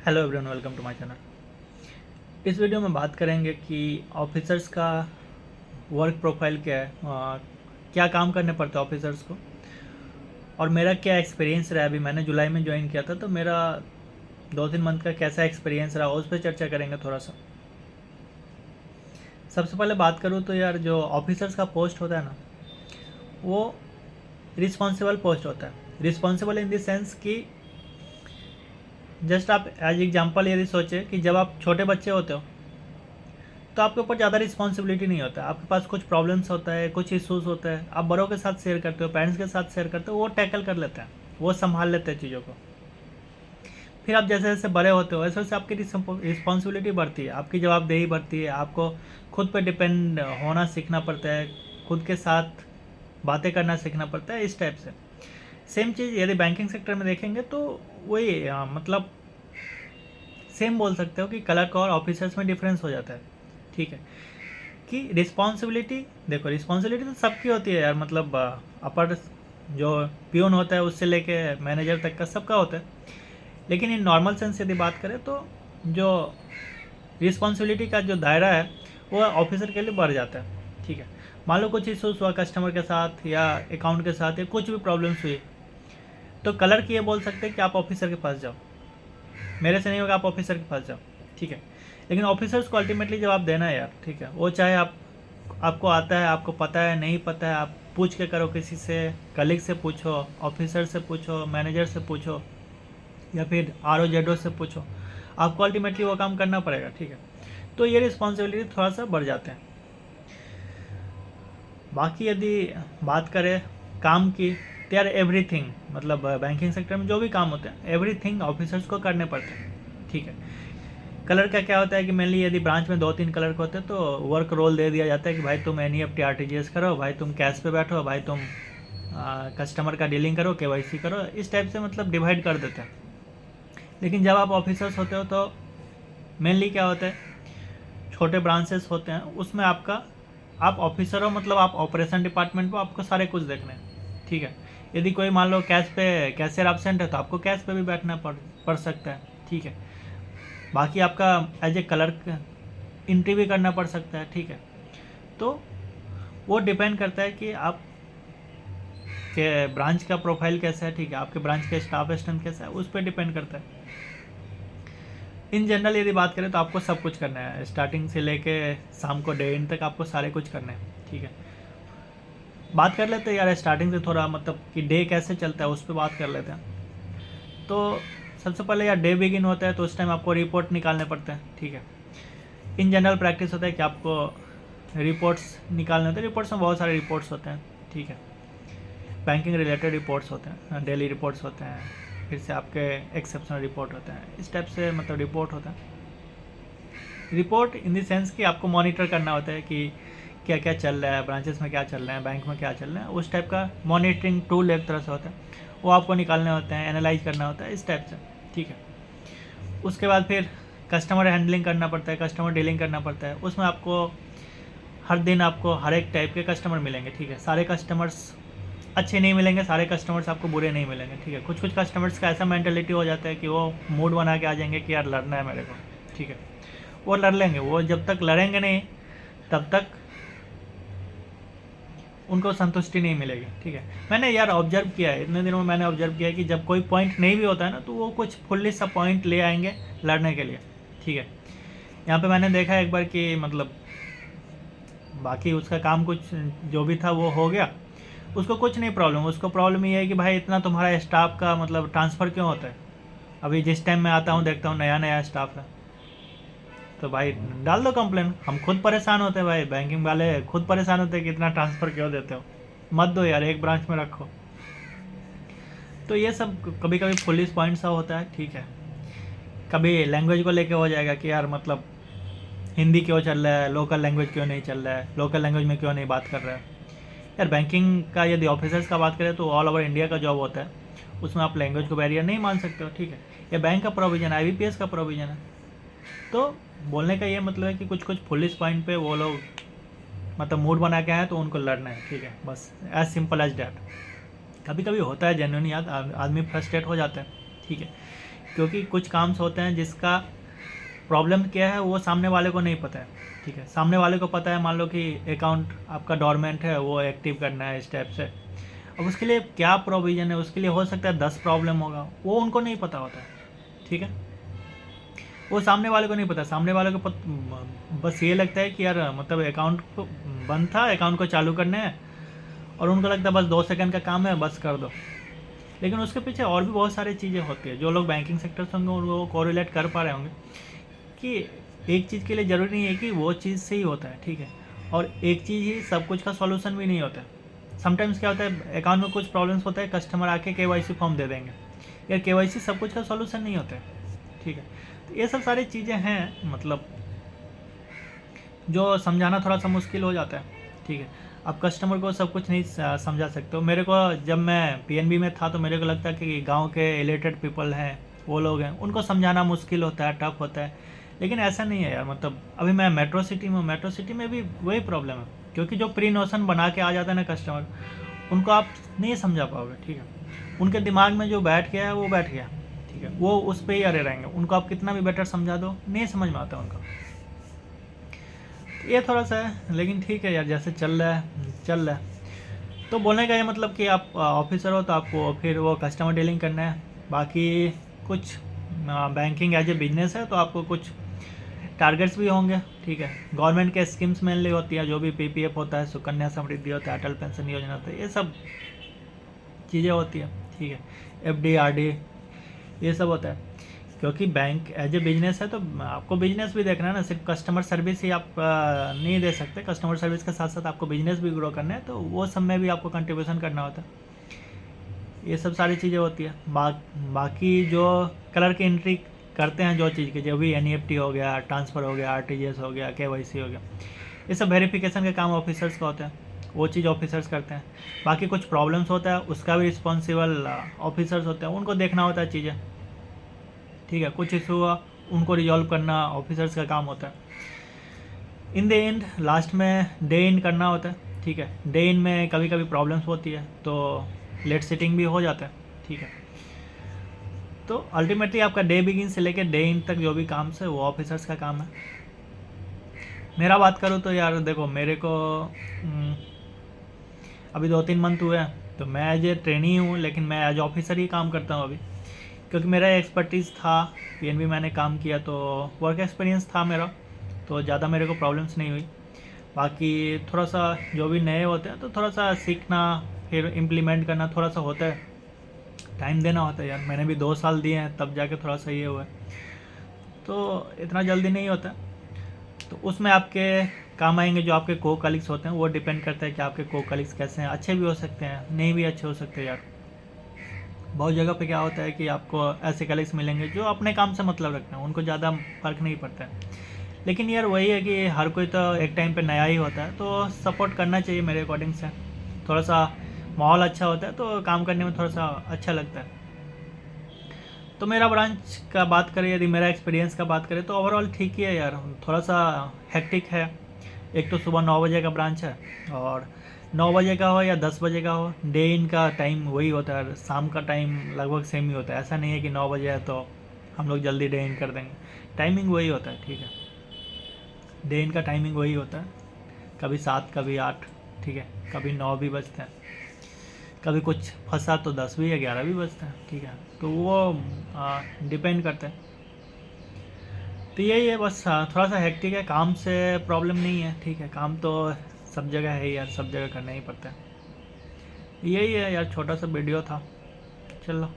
Hello everyone, welcome to my channel. इस video में बात करेंगे कि ऑफिसर्स का वर्क प्रोफाइल क्या है, क्या काम करने पड़ते हैं ऑफिसर्स को, और मेरा क्या एक्सपीरियंस रहा। अभी मैंने जुलाई में ज्वाइन किया था, तो मेरा 2-3 मंथ का कैसा एक्सपीरियंस रहा उस पर चर्चा करेंगे थोड़ा सा। सबसे पहले बात करूँ तो यार, जो ऑफिसर्स का पोस्ट होता है ना, वो रिस्पॉन्सिबल पोस्ट होता है। रिस्पॉन्सिबल इन द सेंस कि जस्ट आप एज एग्जाम्पल यदि सोचे कि जब आप छोटे बच्चे होते हो तो आपके ऊपर ज़्यादा रिस्पॉन्सिबिलिटी नहीं होता है। आपके पास कुछ प्रॉब्लम्स होता है, कुछ इश्यूज़ होते हैं, आप बड़ों के साथ शेयर करते हो, पेरेंट्स के साथ शेयर करते हो, वो टैकल कर लेते हैं, वो संभाल लेते हैं चीज़ों को। फिर आप जैसे जैसे बड़े होते हो वैसे वैसे आपकी रिस्पॉन्सिबिलिटी बढ़ती है, आपकी जवाबदेही बढ़ती है, आपको खुद पे डिपेंड होना सीखना पड़ता है, खुद के साथ बातें करना सीखना पड़ता है, इस टाइप से। सेम चीज़ यदि बैंकिंग सेक्टर में देखेंगे तो वही मतलब सेम बोल सकते हो कि क्लर्क और ऑफिसर्स में डिफरेंस हो जाता है। ठीक है कि रिस्पॉन्सिबिलिटी, देखो रिस्पॉन्सिबिलिटी तो सबकी होती है यार, मतलब अपर जो पियून होता है उससे लेके मैनेजर तक का सबका होता है। लेकिन इन नॉर्मल सेंस यदि बात करें तो जो रिस्पॉन्सिबिलिटी का जो दायरा है वो ऑफिसर के लिए बढ़ जाता है। ठीक है, मान लो कुछ इशूज़ हुआ कस्टमर के साथ या अकाउंट के साथ या कुछ भी प्रॉब्लम्स हुई, तो क्लर्क ये बोल सकते हैं कि आप ऑफिसर के पास जाओ, मेरे से नहीं होगा, आप ऑफिसर के पास जाओ। ठीक है, लेकिन ऑफिसर्स को अल्टीमेटली जवाब देना है यार। ठीक है, वो चाहे आपको आता है, आपको पता है, नहीं पता है, आप पूछ के करो, किसी से, कलीग से पूछो, ऑफिसर से पूछो, मैनेजर से पूछो, या फिर RO ZO से पूछो, आपको अल्टीमेटली वो काम करना पड़ेगा। ठीक है, तो ये रिस्पॉन्सिबिलिटी थोड़ा सा बढ़ जाते हैं। बाकी यदि बात करें काम की, तो यार एवरीथिंग, मतलब बैंकिंग सेक्टर में जो भी काम होते हैं एवरीथिंग ऑफिसर्स को करने पड़ते हैं। ठीक है, कलर का क्या होता है कि मेनली यदि ब्रांच में 2-3 कलर होते हैं तो वर्क रोल दे दिया जाता है कि भाई तुम NEFT RTGS करो, भाई तुम कैश पे बैठो, भाई तुम कस्टमर का डीलिंग करो, KYC करो, इस टाइप से मतलब डिवाइड कर देते हैं। लेकिन जब आप ऑफिसर्स होते हो तो मेनली क्या होता है, छोटे ब्रांचेस होते हैं उसमें आप ऑफिसर हो, मतलब आप ऑपरेशन डिपार्टमेंट में आपको सारे कुछ देखने हैं। ठीक है, यदि कोई मान लो कैश पे कैशियर एब्सेंट है तो आपको कैश पे भी बैठना पड़ सकता है। ठीक है, बाकी आपका एज ए क्लर्क एंट्री भी करना पड़ सकता है। ठीक है, तो वो डिपेंड करता है कि आप के ब्रांच का प्रोफाइल कैसा है। ठीक है, आपके ब्रांच का स्टाफ स्ट्रेंथ कैसा है, उस पर डिपेंड करता है। इन जनरल यदि बात करें तो आपको सब कुछ करना है, स्टार्टिंग से लेके शाम को डे इन तक आपको सारे कुछ करने हैं। ठीक है, बात कर लेते हैं यार स्टार्टिंग से थोड़ा, मतलब कि डे कैसे चलता है उस पर बात कर लेते हैं। तो सबसे पहले यार डे बिगिन होता है तो उस टाइम आपको रिपोर्ट निकालने पड़ते हैं। ठीक है, इन जनरल प्रैक्टिस होता है कि आपको रिपोर्ट्स निकालने होते हैं। रिपोर्ट्स में बहुत सारे रिपोर्ट्स होते हैं। ठीक है, बैंकिंग रिलेटेड रिपोर्ट्स होते हैं, डेली रिपोर्ट्स होते हैं, फिर से आपके एक्सेप्शनल रिपोर्ट होते हैं, इस टाइप से मतलब रिपोर्ट होता है। रिपोर्ट इन द सेंस कि आपको मॉनिटर करना होता है कि क्या क्या चल रहा है, ब्रांचेस में क्या चल रहा है, बैंक में क्या चल रहा है, उस टाइप का मॉनिटरिंग टूल एक तरह से होता है, वो आपको निकालने होते हैं, एनालाइज करना होता है, इस टाइप से। ठीक है, उसके बाद फिर कस्टमर हैंडलिंग करना पड़ता है, कस्टमर डीलिंग करना पड़ता है। उसमें आपको हर दिन आपको हर एक टाइप के कस्टमर मिलेंगे। ठीक है, सारे कस्टमर्स अच्छे नहीं मिलेंगे, सारे कस्टमर्स आपको बुरे नहीं मिलेंगे। ठीक है, कुछ कुछ कस्टमर्स का ऐसा मेंटेलिटी हो जाता है कि वो मूड बना के आ जाएंगे कि यार लड़ना है मेरे को। ठीक है, वो लड़ लेंगे, वो जब तक लड़ेंगे नहीं तब तक उनको संतुष्टि नहीं मिलेगी। ठीक है, मैंने यार ऑब्जर्व किया है, इतने दिनों में मैंने ऑब्जर्व किया है कि जब कोई पॉइंट नहीं भी होता है ना तो वो कुछ फुल्ली सा पॉइंट ले आएंगे लड़ने के लिए। ठीक है, यहाँ पे मैंने देखा एक बार कि मतलब बाकी उसका काम कुछ जो भी था वो हो गया, उसको कुछ नहीं प्रॉब्लम, उसको प्रॉब्लम ये है कि भाई इतना तुम्हारा स्टाफ का मतलब ट्रांसफ़र क्यों होता है। अभी जिस टाइम मैं आता हूँ देखता हूँ नया नया स्टाफ है, तो भाई डाल दो कंप्लेन, हम खुद परेशान होते हैं भाई, बैंकिंग वाले खुद परेशान होते हैं कि इतना ट्रांसफ़र क्यों देते हो, मत दो यार, एक ब्रांच में रखो। तो ये सब कभी कभी पुलिस पॉइंट सा होता है। ठीक है, कभी लैंग्वेज को लेके हो जाएगा कि यार मतलब हिंदी क्यों चल रहा है, लोकल लैंग्वेज क्यों नहीं चल रहा है, लोकल लैंग्वेज में क्यों नहीं बात कर रहा है। यार बैंकिंग का यदि ऑफिसर्स का बात करें तो ऑल ओवर इंडिया का जॉब होता है, उसमें आप लैंग्वेज को बैरियर नहीं मान सकते हो। ठीक है, ये बैंक का प्रोविज़न है, IBPS का प्रोविज़न है। तो बोलने का ये मतलब है कि कुछ कुछ पुलिस पॉइंट पे वो लोग मतलब मूड बना के आए तो उनको लड़ना है। ठीक है, बस एज सिंपल एज डैट। कभी कभी होता है जेन्युइन याद, आदमी फ्रस्ट्रेट हो जाता है। ठीक है, क्योंकि कुछ काम्स होते हैं जिसका प्रॉब्लम क्या है वो सामने वाले को नहीं पता है, ठीक है। सामने वाले को पता है, मान लो कि अकाउंट आपका डोरमेंट है, वो एक्टिव करना है इस टाइप से। अब उसके लिए क्या प्रोविज़न है, उसके लिए हो सकता है 10 प्रॉब्लम होगा, वो उनको नहीं पता होता है, ठीक है। वो सामने वाले को नहीं पता, सामने वाले को बस ये लगता है कि यार मतलब अकाउंट बंद था, अकाउंट को चालू करना है, और उनको लगता है बस 2 सेकंड का काम है, बस कर दो। लेकिन उसके पीछे और भी बहुत सारी चीज़ें होती है। जो लोग बैंकिंग सेक्टर से होंगे वो कोरिलेट कर पा रहे होंगे कि एक चीज़ के लिए ज़रूरी नहीं है कि वो चीज़ से ही होता है, ठीक है। और एक चीज़ ही सब कुछ का सॉल्यूशन भी नहीं होता है। समटाइम्स क्या होता है, अकाउंट में कुछ प्रॉब्लम्स होता है, कस्टमर आके KYC फॉर्म दे देंगे, यार KYC सब कुछ का सॉल्यूशन नहीं होता है, ठीक है। तो ये सब सारी चीज़ें हैं, मतलब जो समझाना थोड़ा सा मुश्किल हो जाता है, ठीक है। आप कस्टमर को सब कुछ नहीं समझा सकते हो। मेरे को जब मैं PNB में था तो मेरे को लगता है कि गांव के एलिटेड पीपल हैं, वो लोग हैं, उनको समझाना मुश्किल होता है, टफ होता है। लेकिन ऐसा नहीं है यार, मतलब अभी मैं मेट्रो सिटी में हूँ, मेट्रो सिटी में भी वही प्रॉब्लम है, क्योंकि जो प्री नोशन बना के आ जाता है ना कस्टमर, उनको आप नहीं समझा पाओगे, ठीक है। उनके दिमाग में जो बैठ गया है वो बैठ गया, ठीक है, वो उस पर ही अड़े रहेंगे। उनको आप कितना भी बेटर समझा दो, नहीं समझ में आता उनको। ये थोड़ा सा है, लेकिन ठीक है यार, जैसे चल रहा है। तो बोलने का ये मतलब कि आप ऑफिसर हो तो आपको फिर वो कस्टमर डीलिंग करना है। बाकी कुछ बैंकिंग एज ए बिजनेस है तो आपको कुछ टारगेट्स भी होंगे, ठीक है। गवर्नमेंट के स्कीम्स मेनली होती है, जो भी PPF होता है, सुकन्या समृद्धि होता है, अटल पेंशन योजना होता है, ये सब चीज़ें होती है, ठीक है। FD RD ये सब होता है। क्योंकि बैंक एज ए बिजनेस है तो आपको बिजनेस भी देखना है ना, सिर्फ कस्टमर सर्विस ही आप नहीं दे सकते। कस्टमर सर्विस के साथ साथ आपको बिजनेस भी ग्रो करना है, तो वो सब में भी आपको कंट्रीब्यूशन करना होता है। ये सब सारी चीज़ें होती है। बाकी जो कलर की एंट्री करते हैं, जो चीज़ की, जो भी NEFT हो गया, ट्रांसफ़र हो गया, RTGS हो गया, KYC हो गया, ये सब वेरिफिकेशन के काम ऑफिसर्स का होता है, वो चीज़ ऑफिसर्स करते हैं। बाकी कुछ प्रॉब्लम्स होता है उसका भी रिस्पॉन्सिबल ऑफिसर्स होते हैं, उनको देखना होता है चीज़ें, ठीक है। कुछ इशू हुआ उनको रिजॉल्व करना ऑफिसर्स का काम होता है। इन द एंड लास्ट में डे इन करना होता है, ठीक है। डे इन में कभी कभी प्रॉब्लम्स होती है तो लेट सिटिंग भी हो जाता है, ठीक है। तो अल्टीमेटली आपका डे बिगिन से लेकर डे इन तक जो भी काम है वो ऑफिसर्स का काम है। मेरा बात करूँ तो यार देखो, मेरे को अभी 2-3 मंथ हुए हैं, तो मैं एज ए ट्रेनी हूँ, लेकिन मैं एज ऑफिसर ही काम करता हूँ अभी, क्योंकि मेरा एक्सपर्टीज़ था, PNB मैंने काम किया तो वर्क एक्सपीरियंस था मेरा, तो ज़्यादा मेरे को प्रॉब्लम्स नहीं हुई। बाकी थोड़ा सा जो भी नए होते हैं तो थोड़ा सा सीखना, फिर इम्प्लीमेंट करना थोड़ा सा होता है, टाइम देना होता है यार। मैंने भी 2 साल दिए हैं तब जाके थोड़ा सा ये हुआ है, तो इतना जल्दी नहीं होता। तो उसमें आपके काम आएंगे जो आपके को कलीग्स होते हैं, वो डिपेंड करता है कि आपके को कलीग्स कैसे हैं, अच्छे भी हो सकते हैं, नहीं भी अच्छे हो सकते हैं यार। बहुत जगह पे क्या होता है कि आपको ऐसे कलीग्स मिलेंगे जो अपने काम से मतलब रखते हैं, उनको ज़्यादा फ़र्क नहीं पड़ता है। लेकिन यार वही है कि हर कोई तो एक टाइम पे नया ही होता है, तो सपोर्ट करना चाहिए मेरे अकॉर्डिंग से। थोड़ा सा माहौल अच्छा होता है तो काम करने में थोड़ा सा अच्छा लगता है। तो मेरा ब्रांच का बात करें, यदि मेरा एक्सपीरियंस का बात करें तो ओवरऑल ठीक ही है यार। थोड़ा सा हेक्टिक है। एक तो सुबह 9 बजे का ब्रांच है, और 9 बजे का हो या 10 बजे का हो, डे इन का टाइम वही होता है, शाम का टाइम लगभग सेम ही होता है। ऐसा नहीं है कि 9 बजे है तो हम लोग जल्दी डे इन कर देंगे, टाइमिंग वही होता है, ठीक है। डे इन का टाइमिंग वही होता है, कभी 7 कभी 8, ठीक है, कभी 9 भी बजते हैं, कभी कुछ फंसा तो 10 भी या 11 भी बजते हैं, ठीक है। तो वो डिपेंड करता है। तो यही है बस, थोड़ा सा हेक्टिक है, काम से प्रॉब्लम नहीं है, ठीक है। काम तो सब जगह है यार, सब जगह करना ही पड़ता है। यही है यार, छोटा सा वीडियो था, चलो।